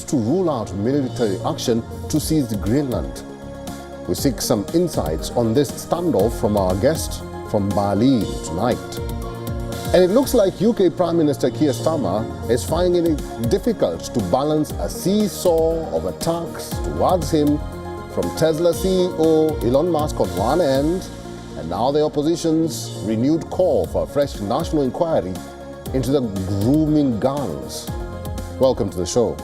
to rule out military action to seize Greenland. We seek some insights on this standoff from our guest from Bali tonight. And it looks like UK Prime Minister Keir Starmer is finding it difficult to balance a seesaw of attacks towards him from Tesla CEO Elon Musk on one end, and now the opposition's renewed call for a fresh national inquiry into the grooming gangs. Welcome to the show.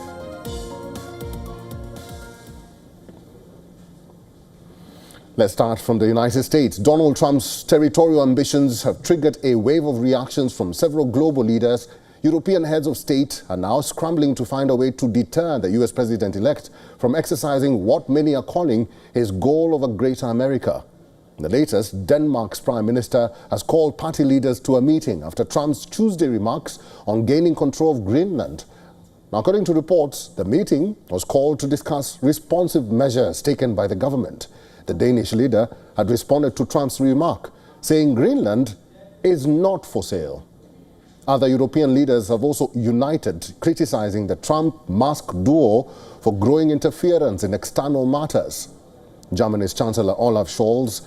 Let's start from the United States. Donald Trump's territorial ambitions have triggered a wave of reactions from several global leaders. European heads of state are now scrambling to find a way to deter the US president-elect from exercising what many are calling his goal of a greater America. The latest, Denmark's prime minister has called party leaders to a meeting after Trump's Tuesday remarks on gaining control of Greenland. Now, according to reports, the meeting was called to discuss responsive measures taken by the government. The Danish leader had responded to Trump's remark, saying Greenland is not for sale. Other European leaders have also united, criticizing the Trump-Musk duo for growing interference in external matters. Germany's Chancellor Olaf Scholz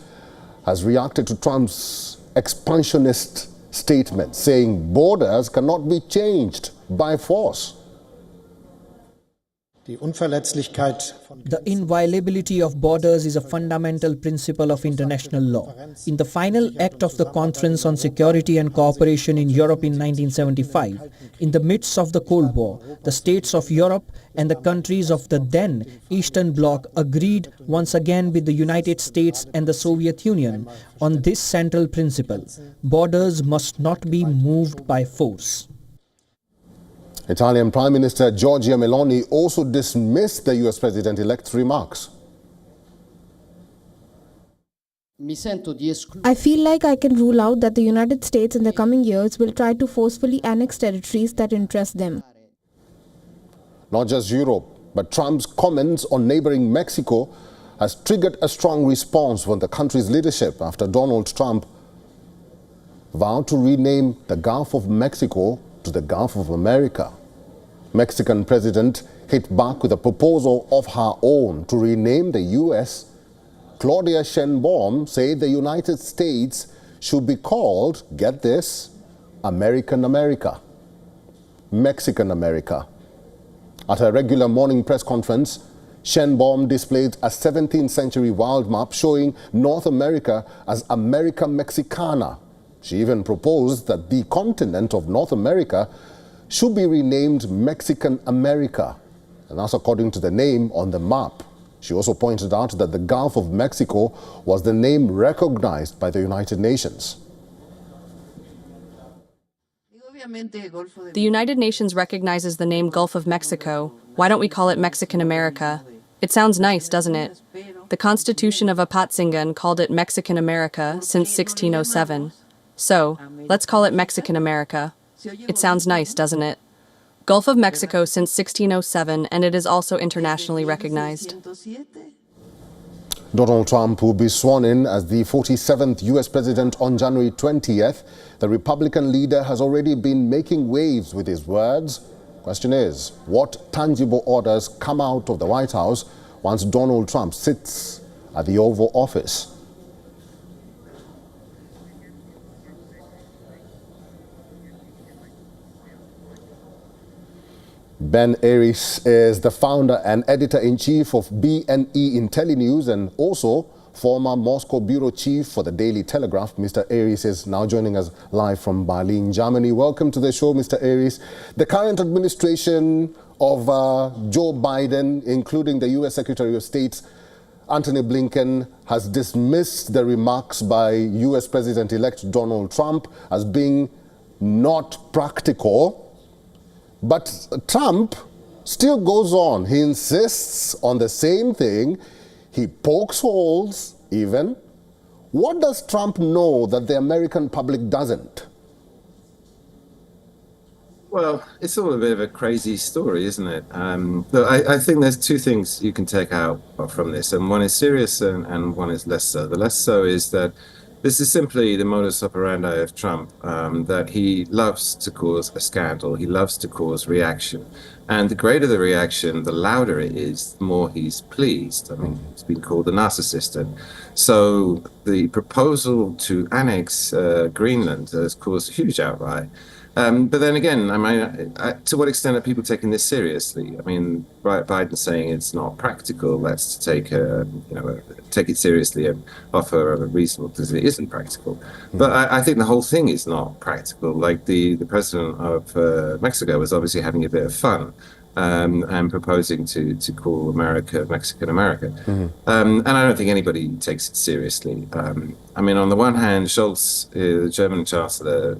has reacted to Trump's expansionist statement, saying borders cannot be changed by force. The inviolability of borders is a fundamental principle of international law. In the final act of the Conference on Security and Cooperation in Europe in 1975, in the midst of the Cold War, the states of Europe and the countries of the then Eastern Bloc agreed once again with the United States and the Soviet Union on this central principle: borders must not be moved by force. Italian Prime Minister Giorgia Meloni also dismissed the US president-elect's remarks. I feel like I can rule out that the United States in the coming years will try to forcefully annex territories that interest them. Not just Europe, but Trump's comments on neighboring Mexico has triggered a strong response from the country's leadership after Donald Trump vowed to rename the Gulf of Mexico to the Gulf of America. Mexican president hit back with a proposal of her own to rename the U.S. Claudia Sheinbaum said the United States should be called, get this, American America, Mexican America. At her regular morning press conference, Sheinbaum displayed a 17th century world map showing North America as America Mexicana. She even proposed that the continent of North America should be renamed Mexican America, and that's according to the name on the map. She also pointed out that the Gulf of Mexico was the name recognized by the United Nations. The United Nations recognizes the name Gulf of Mexico. Why don't we call it Mexican America? It sounds nice, doesn't it? The Constitution of Apatzingan called it Mexican America since 1607. So, let's call it Mexican America. It sounds nice, doesn't it? Gulf of Mexico since 1607, and it is also internationally recognized. Donald Trump will be sworn in as the 47th U.S. president on January 20th. The Republican leader has already been making waves with his words. Question is, what tangible orders come out of the White House once Donald Trump sits at the Oval Office? Ben Aries is the founder and editor-in-chief of BNE IntelliNews and also former Moscow bureau chief for the Daily Telegraph. Mr. Aries is now joining us live from Berlin, Germany. Welcome to the show, Mr. Aries. The current administration of Joe Biden, including the U.S. Secretary of State Antony Blinken, has dismissed the remarks by U.S. President-elect Donald Trump as being not practical. But Trump still goes on. He insists on the same thing. He pokes holes even. What does Trump know that the American public doesn't? Well, it's all a bit of a crazy story, isn't it? Look, I think there's two things you can take out from this, and one is serious and one is less so. The less so is that This is simply the modus operandi of Trump, that he loves to cause a scandal. He loves to cause reaction. And the greater the reaction, the louder it is, the more he's pleased. I mean, he's been called a narcissist. And so the proposal to annex Greenland has caused a huge outcry. But then again, I mean, to what extent are people taking this seriously? I mean, Biden saying it's not practical. That's to take it seriously and offer a reasonable because it isn't practical. But I think the whole thing is not practical. Like the president of Mexico was obviously having a bit of fun and proposing to call America Mexican America. And I don't think anybody takes it seriously. I mean, on the one hand, Scholz, the German chancellor,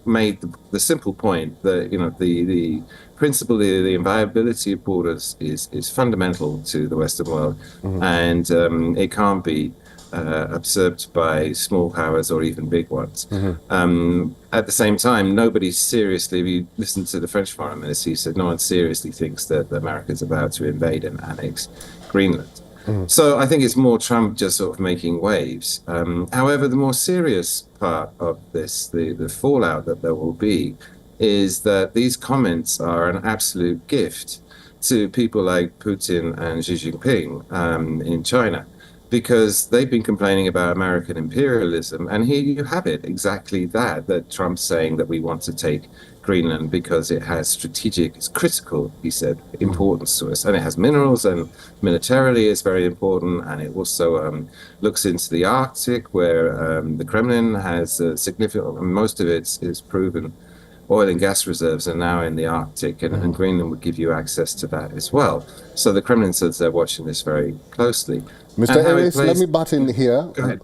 made the simple point that the principle, the inviolability of borders is fundamental to the Western world, and it can't be usurped by small powers or even big ones. At the same time, nobody seriously, if you listen to the French foreign minister, he said no one seriously thinks that America's about to invade and annex Greenland. So I think it's more Trump just sort of making waves. However, the more serious part of this, the fallout that there will be, is that these comments are an absolute gift to people like Putin and Xi Jinping in China, because they've been complaining about American imperialism. And here you have it, exactly that Trump's saying that we want to take Greenland because it has strategic, it's critical, he said, importance to us. And it has minerals, and militarily it's very important. And it also looks into the Arctic, where the Kremlin has significant, most of it is proven oil and gas reserves are now in the Arctic, and Greenland would give you access to that as well. So the Kremlin says they're watching this very closely. Mr. Harris, let me butt in here. Go ahead.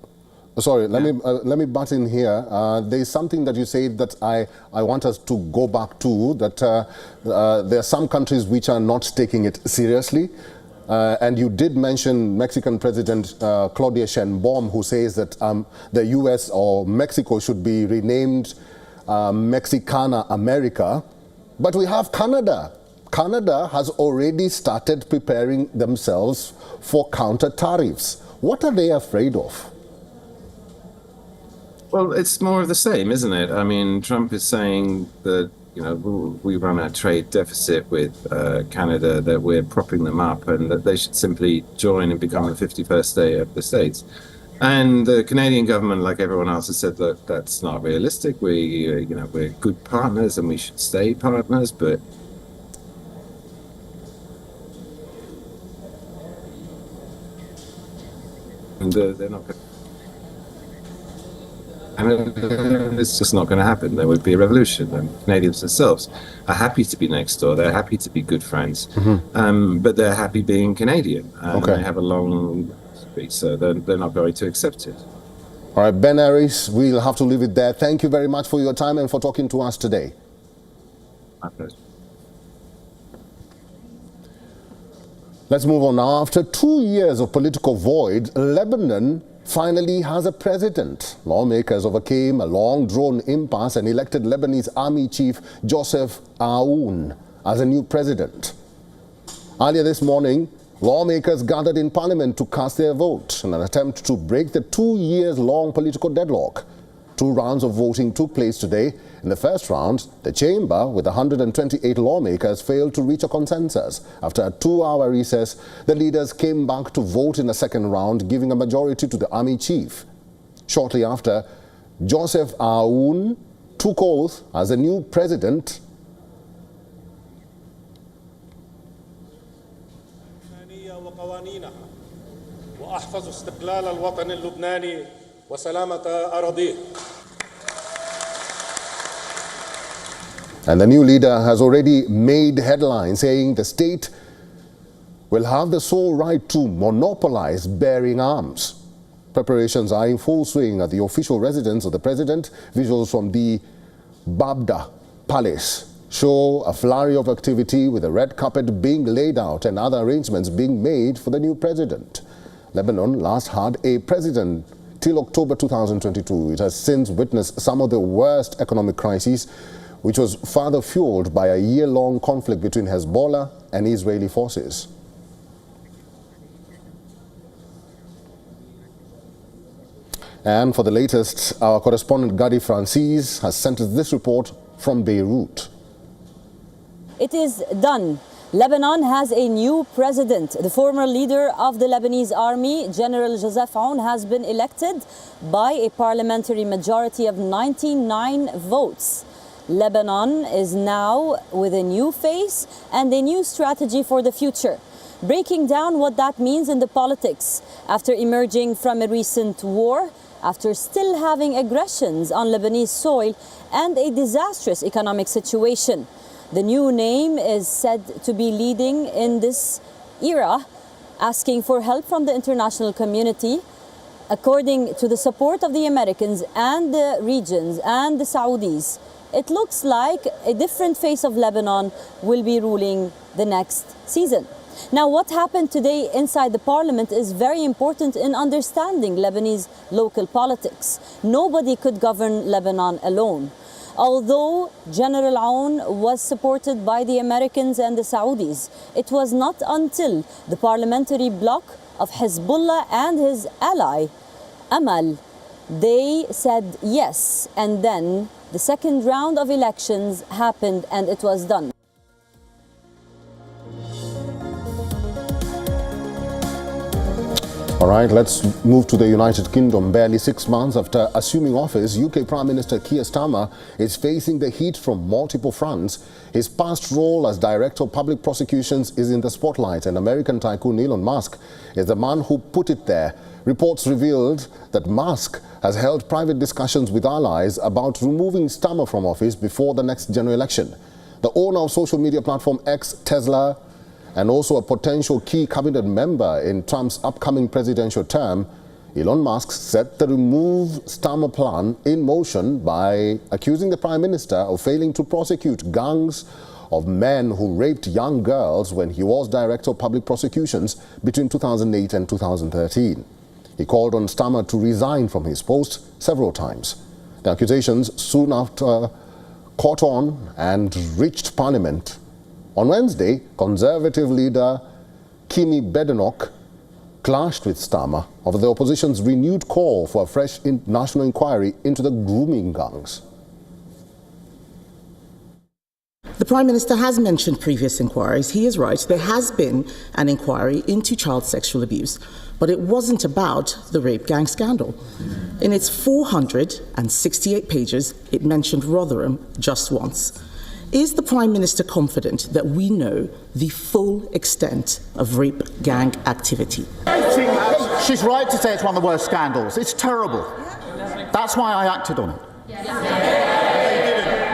Sorry, let me butt in here. There is something that you said that I want us to go back to, that there are some countries which are not taking it seriously. And you did mention Mexican President Claudia Sheinbaum, who says that the U.S. or Mexico should be renamed Mexicana America. But we have Canada. Canada has already started preparing themselves for counter tariffs. What are they afraid of? Well, it's more of the same, isn't it? I mean, Trump is saying that, we run a trade deficit with Canada, that we're propping them up, and that they should simply join and become the 51st state of the states. And the Canadian government, like everyone else, has said, look, that's not realistic. We're good partners and we should stay partners, but they're not going to. And it's just not going to happen. There would be a revolution. And Canadians themselves are happy to be next door. They're happy to be good friends, but they're happy being Canadian. Okay. They have a long streak, so they're not going to accept it. All right, Ben Harris, we'll have to leave it there. Thank you very much for your time and for talking to us today. My pleasure. Let's move on now. After 2 years of political void, Lebanon finally has a president. Lawmakers overcame a long-drawn impasse and elected Lebanese Army Chief Joseph Aoun as a new president. Earlier this morning, lawmakers gathered in parliament to cast their vote in an attempt to break the 2 years-long political deadlock. 2 rounds of voting took place today. In the first round, the chamber, with 128 lawmakers, failed to reach a consensus. After a 2-hour recess, the leaders came back to vote in the second round, giving a majority to the army chief. Shortly after, Joseph Aoun took oath as the new president. وأحفظ استقلال الوطن اللبناني وسلامة أراضيه. And the new leader has already made headlines saying the state will have the sole right to monopolize bearing arms. Preparations are in full swing at the official residence of the president. Visuals from the Babda Palace show a flurry of activity, with a red carpet being laid out and other arrangements being made for the new president. Lebanon last had a president till October 2022. It has since witnessed some of the worst economic crises, which was further fueled by a year-long conflict between Hezbollah and Israeli forces. And for the latest, our correspondent Gadi Francis has sent us this report from Beirut. It is done. Lebanon has a new president. The former leader of the Lebanese army, General Joseph Aoun, has been elected by a parliamentary majority of 99 votes. Lebanon is now with a new face and a new strategy for the future. Breaking down what that means in the politics after emerging from a recent war, after still having aggressions on Lebanese soil and a disastrous economic situation. The new name is said to be leading in this era, asking for help from the international community. According to the support of the Americans and the regions and the Saudis, it looks like a different face of Lebanon will be ruling the next season. Now, what happened today inside the parliament is very important in understanding Lebanese local politics. Nobody could govern Lebanon alone. Although General Aoun was supported by the Americans and the Saudis, it was not until the parliamentary bloc of Hezbollah and his ally, Amal, they said yes, and then the second round of elections happened and it was done. All right, let's move to the United Kingdom. Barely 6 months after assuming office, UK Prime Minister Keir Starmer is facing the heat from multiple fronts. His past role as Director of Public Prosecutions is in the spotlight, and American tycoon Elon Musk is the man who put it there. Reports revealed that Musk has held private discussions with allies about removing Starmer from office before the next general election. The owner of social media platform X, Tesla, and also a potential key cabinet member in Trump's upcoming presidential term, Elon Musk set the remove Starmer plan in motion by accusing the Prime Minister of failing to prosecute gangs of men who raped young girls when he was Director of Public Prosecutions between 2008 and 2013. He called on Starmer to resign from his post several times. The accusations soon after caught on and reached Parliament. On Wednesday, Conservative leader Kimi Badenoch clashed with Starmer over the opposition's renewed call for a fresh national inquiry into the grooming gangs. The Prime Minister has mentioned previous inquiries. He is right. There has been an inquiry into child sexual abuse, but it wasn't about the rape gang scandal. In its 468 pages, it mentioned Rotherham just once. Is the Prime Minister confident that we know the full extent of rape gang activity? She's right to say it's one of the worst scandals. It's terrible. That's why I acted on it.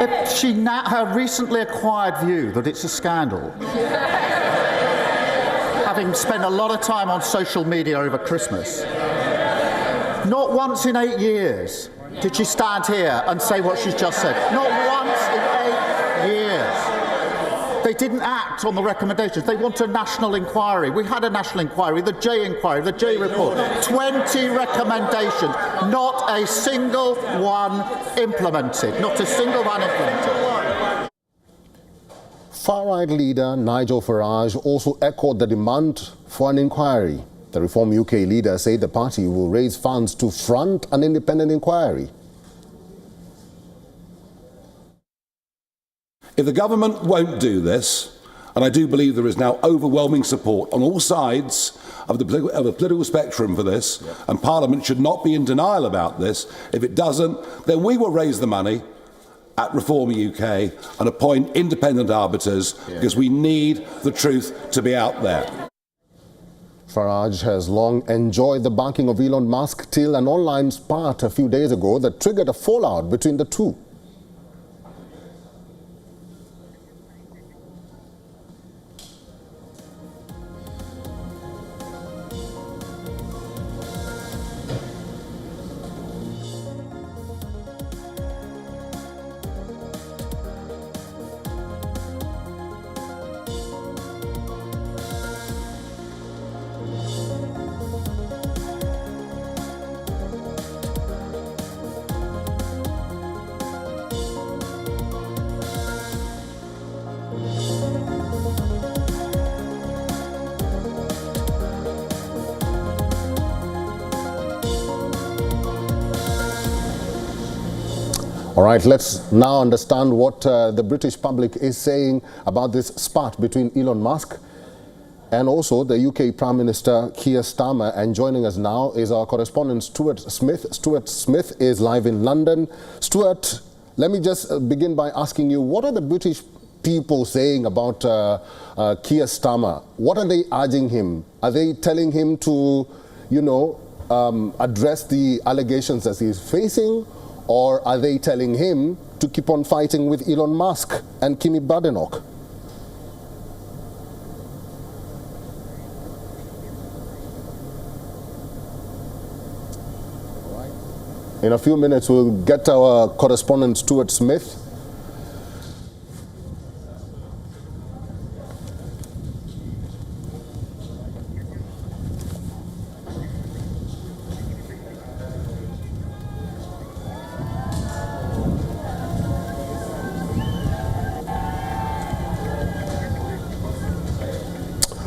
If her recently acquired view that it's a scandal, having spent a lot of time on social media over Christmas, not once in 8 years did she stand here and say what she's just said. Not once in 8 years. They didn't act on the recommendations. They want a national inquiry. We had a national inquiry, the J inquiry, the J report. 20 recommendations, not a single one implemented. Not a single one implemented. Far-right leader Nigel Farage also echoed the demand for an inquiry. The Reform UK leader said the party will raise funds to front an independent inquiry. If the government won't do this, and I do believe there is now overwhelming support on all sides of the political spectrum for this, and Parliament should not be in denial about this, if it doesn't, then we will raise the money at Reform UK and appoint independent arbiters, because we need the truth to be out there. Farage has long enjoyed the backing of Elon Musk till an online spat a few days ago that triggered a fallout between the two. All right, let's now understand what the British public is saying about this spat between Elon Musk and also the UK Prime Minister Keir Starmer. And joining us now is our correspondent Stuart Smith. Stuart Smith is live in London. Stuart, let me just begin by asking you, what are the British people saying about Keir Starmer? What are they urging him? Are they telling him to, address the allegations that he's facing? Or are they telling him to keep on fighting with Elon Musk and Kimi Badenoch? In a few minutes, we'll get our correspondent Stuart Smith.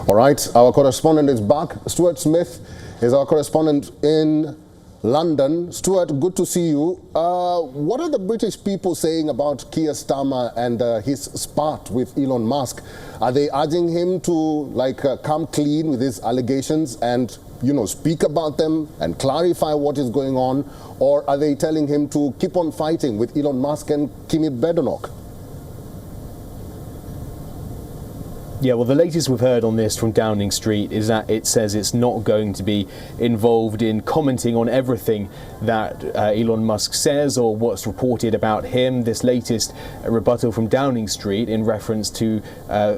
All right, our correspondent is back. Stuart Smith is our correspondent in London. Stuart, good to see you. What are the British people saying about Keir Starmer and his spat with Elon Musk? Are they urging him to come clean with his allegations and speak about them and clarify what is going on? Or are they telling him to keep on fighting with Elon Musk and Kimi Badenoch? Yeah, well, the latest we've heard on this from Downing Street is that it says it's not going to be involved in commenting on everything that Elon Musk says or what's reported about him. This latest rebuttal from Downing Street in reference to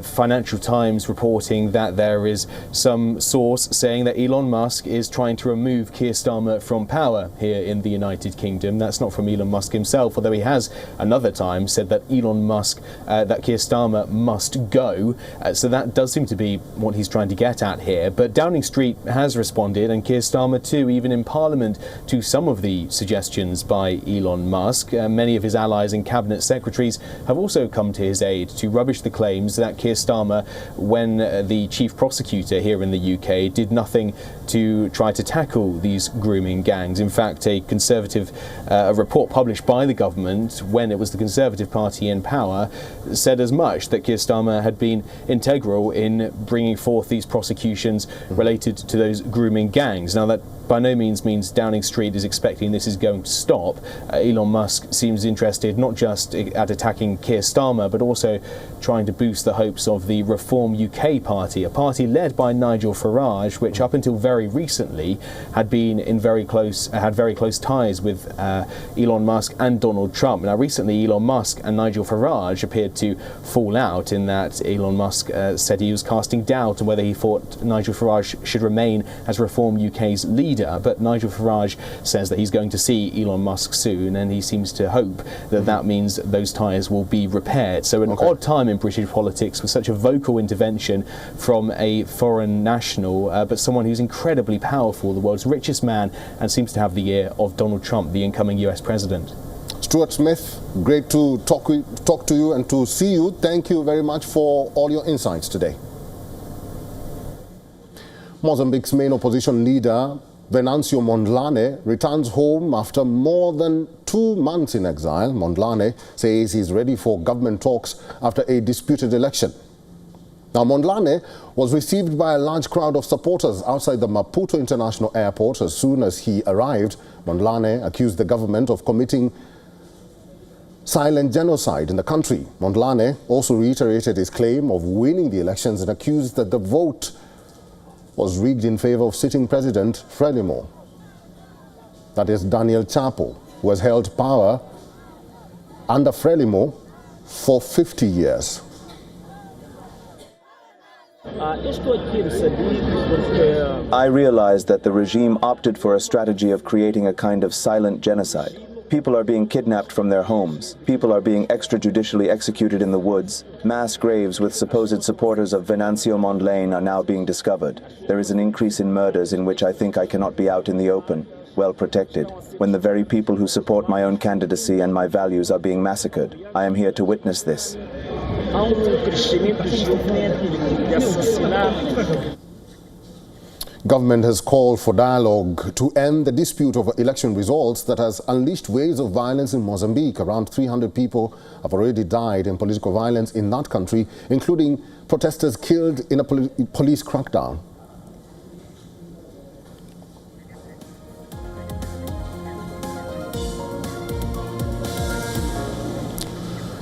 Financial Times reporting that there is some source saying that Elon Musk is trying to remove Keir Starmer from power here in the United Kingdom. That's not from Elon Musk himself, although he has another time said that that Keir Starmer must go. So that does seem to be what he's trying to get at here. But Downing Street has responded, and Keir Starmer too, even in Parliament, to some of the suggestions by Elon Musk. Many of his allies and cabinet secretaries have also come to his aid to rubbish the claims that Keir Starmer, when the chief prosecutor here in the UK, did nothing to try to tackle these grooming gangs. In fact, a Conservative report published by the government when it was the Conservative Party in power said as much, that Keir Starmer had been integral in bringing forth these prosecutions related to those grooming gangs. Now, that by no means means Downing Street is expecting this is going to stop. Elon Musk seems interested not just at attacking Keir Starmer, but also trying to boost the hopes of the Reform UK party, a party led by Nigel Farage, which up until very recently had been had very close ties with Elon Musk and Donald Trump. Now, recently Elon Musk and Nigel Farage appeared to fall out, in that Elon Musk said he was casting doubt on whether he thought Nigel Farage should remain as Reform UK's leader. But Nigel Farage says that he's going to see Elon Musk soon, and he seems to hope that that means those ties will be repaired. So an odd time in British politics with such a vocal intervention from a foreign national, but someone who's incredibly powerful, the world's richest man, and seems to have the ear of Donald Trump, the incoming US president. Stuart Smith, great to talk to you and to see you. Thank you very much for all your insights today. Mozambique's main opposition leader, Venancio Mondlane, returns home after more than 2 months in exile. Mondlane says he's ready for government talks after a disputed election. Now, Mondlane was received by a large crowd of supporters outside the Maputo International Airport. As soon as he arrived, Mondlane accused the government of committing silent genocide in the country. Mondlane also reiterated his claim of winning the elections and accused that the vote was rigged in favor of sitting president Frelimo. That is Daniel Chapo, who has held power under Frelimo for 50 years. I realized that the regime opted for a strategy of creating a kind of silent genocide. People are being kidnapped from their homes. People are being extrajudicially executed in the woods. Mass graves with supposed supporters of Venancio Mondlane are now being discovered. There is an increase in murders in which I think I cannot be out in the open, well protected, when the very people who support my own candidacy and my values are being massacred. I am here to witness this. Government has called for dialogue to end the dispute over election results that has unleashed waves of violence in Mozambique. Around 300 people have already died in political violence in that country, including protesters killed in a police crackdown.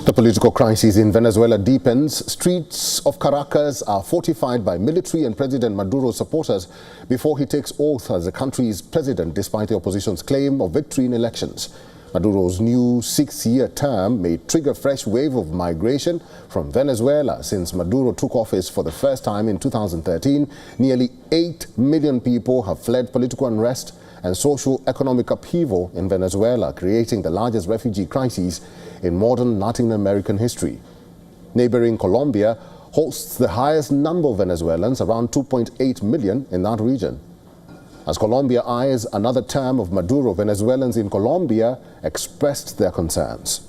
The political crisis in Venezuela deepens. Streets of Caracas are fortified by military and President Maduro's supporters before he takes oath as the country's president, despite the opposition's claim of victory in elections. Maduro's new 6-year term may trigger a fresh wave of migration from Venezuela. Since Maduro took office for the first time in 2013, nearly 8 million people have fled political unrest and socio-economic upheaval in Venezuela, creating the largest refugee crisis in modern Latin American history. Neighboring Colombia hosts the highest number of Venezuelans, around 2.8 million in that region. As Colombia eyes another term of Maduro, Venezuelans in Colombia expressed their concerns.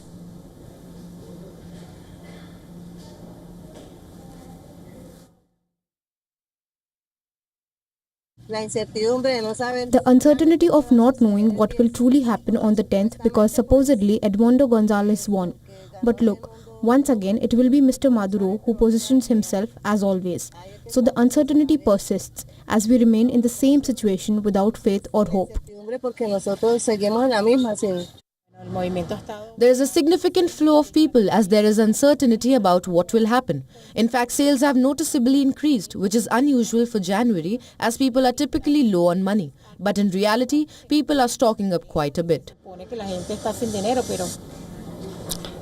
The uncertainty of not knowing what will truly happen on the 10th because supposedly Edmundo Gonzalez won. But look, once again it will be Mr. Maduro who positions himself as always. So the uncertainty persists as we remain in the same situation without faith or hope. There is a significant flow of people as there is uncertainty about what will happen. In fact, sales have noticeably increased, which is unusual for January as people are typically low on money. But in reality, people are stocking up quite a bit.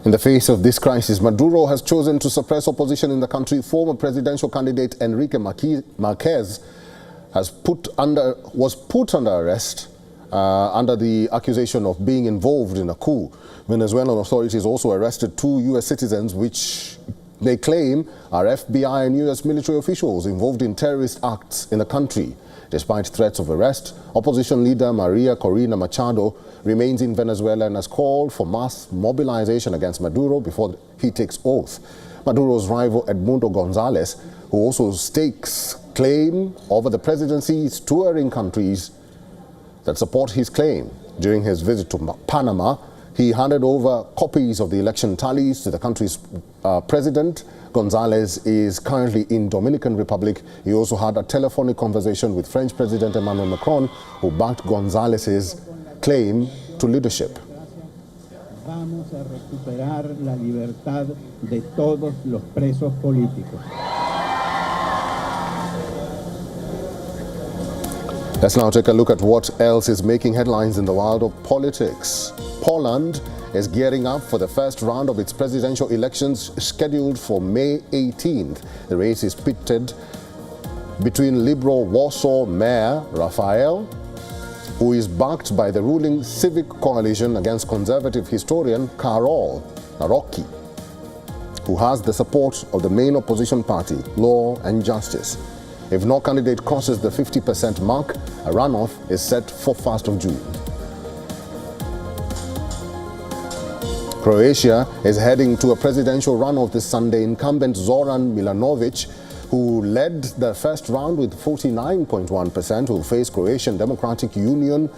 In the face of this crisis, Maduro has chosen to suppress opposition in the country. Former presidential candidate Enrique Marquez was put under arrest under the accusation of being involved in a coup. Venezuelan authorities also arrested 2 U.S. citizens, which they claim are FBI and U.S. military officials involved in terrorist acts in the country. Despite threats of arrest, opposition leader Maria Corina Machado remains in Venezuela and has called for mass mobilization against Maduro before he takes oath. Maduro's rival Edmundo Gonzalez, who also stakes claim over the presidency, is touring countries that support his claim. During his visit to Panama, he handed over copies of the election tallies to the country's president. Gonzalez is currently in Dominican Republic. He also had a telephonic conversation with French President Emmanuel Macron, who backed Gonzalez's claim to leadership. Vamos a recuperar la libertad de todos los presos políticos. Let's now take a look at what else is making headlines in the world of politics. Poland is gearing up for the first round of its presidential elections scheduled for May 18th. The race is pitted between Liberal Warsaw Mayor Rafael, who is backed by the ruling Civic Coalition, against conservative historian Karol Nawrocki, who has the support of the main opposition party, Law and Justice. If no candidate crosses the 50% mark, a runoff is set for 1st of June. Croatia is heading to a presidential runoff this Sunday. Incumbent Zoran Milanovic, who led the first round with 49.1%, will face Croatian Democratic Union,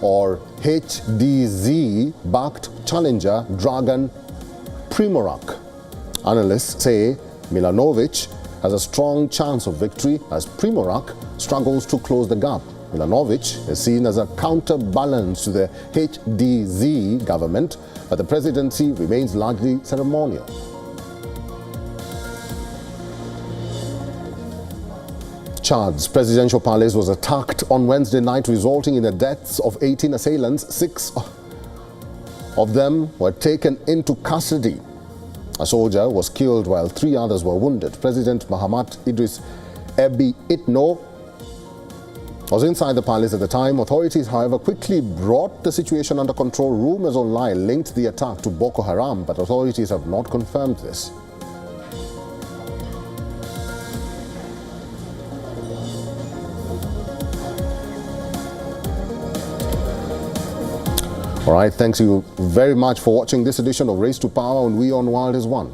or HDZ-backed challenger Dragan Primorac. Analysts say Milanovic has a strong chance of victory as Primorac struggles to close the gap. Milanovic is seen as a counterbalance to the HDZ government, but the presidency remains largely ceremonial. Chad's presidential palace was attacked on Wednesday night, resulting in the deaths of 18 assailants. 6 of them were taken into custody. A soldier was killed while 3 others were wounded. President Mahamat Idris Ebi Itno was inside the palace at the time. Authorities, however, quickly brought the situation under control. Rumors online linked the attack to Boko Haram, but authorities have not confirmed this. All right, thanks you very much for watching this edition of Race to Power on WION World is One.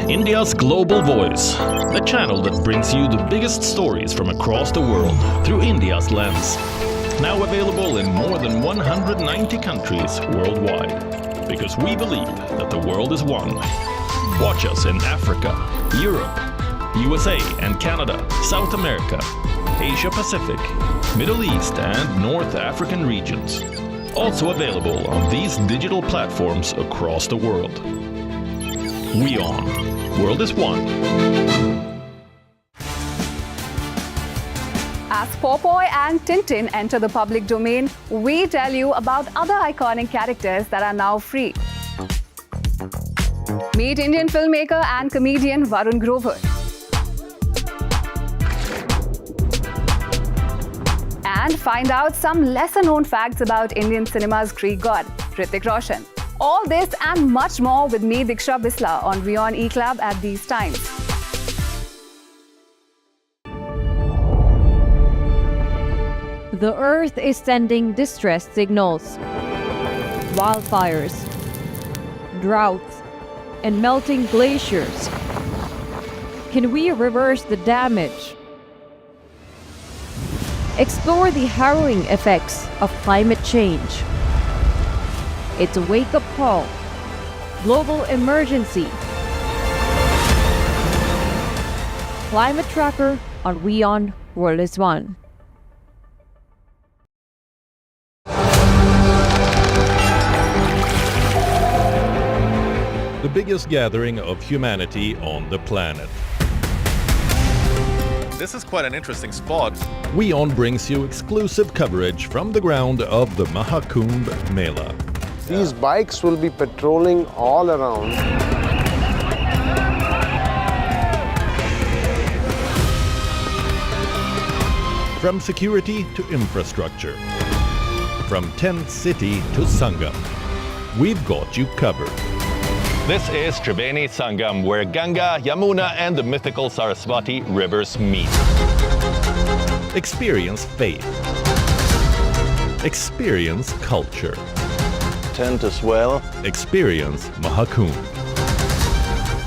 India's Global Voice, the channel that brings you the biggest stories from across the world through India's lens. Now available in more than 190 countries worldwide. Because we believe that the world is one. Watch us in Africa, Europe, USA and Canada, South America, Asia Pacific, Middle East and North African regions. Also available on these digital platforms across the world. WION. World is one. As Popeye and Tintin enter the public domain, we tell you about other iconic characters that are now free. Meet Indian filmmaker and comedian Varun Grover. And find out some lesser-known facts about Indian cinema's Greek god, Hrithik Roshan. All this and much more with me, Diksha Bisla, on WION eClub at these times. The Earth is sending distress signals. Wildfires, droughts, and melting glaciers. Can we reverse the damage? Explore the harrowing effects of climate change. It's a wake-up call. Global emergency. Climate Tracker on WION World is One. The biggest gathering of humanity on the planet. This is quite an interesting spot. WION brings you exclusive coverage from the ground of the Mahakumbh Mela. These bikes will be patrolling all around. From security to infrastructure. From tent city to Sangam. We've got you covered. This is Triveni Sangam, where Ganga, Yamuna and the mythical Saraswati rivers meet. Experience faith. Experience culture. Tent as well. Experience Mahakumbh.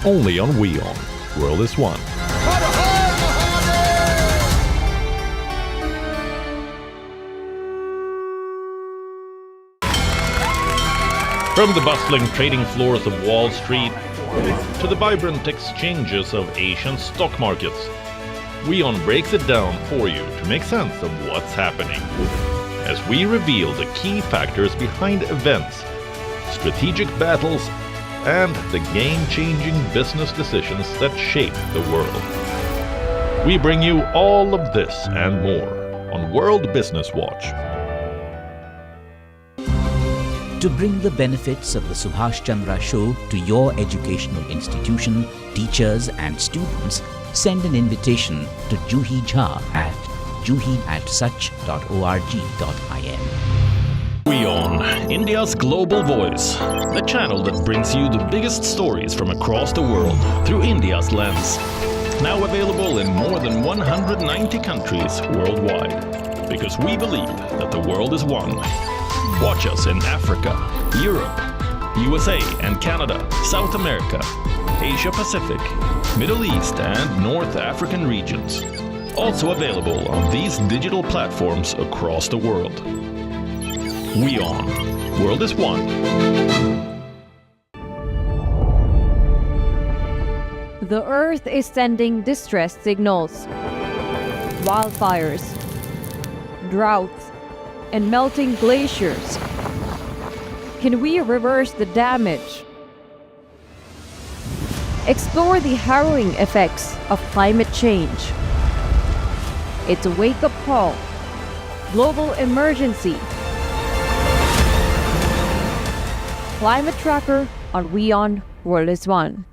Only on WION. World is one. From the bustling trading floors of Wall Street to the vibrant exchanges of Asian stock markets, WION breaks it down for you to make sense of what's happening. As we reveal the key factors behind events, strategic battles, and the game-changing business decisions that shape the world. We bring you all of this and more on World Business Watch. To bring the benefits of the Subhash Chandra Show to your educational institution, teachers and students, send an invitation to Juhi Jha at juhi@such.org.in. WION, India's Global Voice, the channel that brings you the biggest stories from across the world through India's lens. Now available in more than 190 countries worldwide. Because we believe that the world is one. Watch us in Africa, Europe, USA and Canada, South America, Asia Pacific, Middle East and North African regions. Also available on these digital platforms across the world. WION. World is one. The Earth is sending distress signals. Wildfires, droughts, and melting glaciers. Can we reverse the damage? Explore the harrowing effects of climate change. It's a wake-up call. Global emergency. Climate Tracker on WION World is One.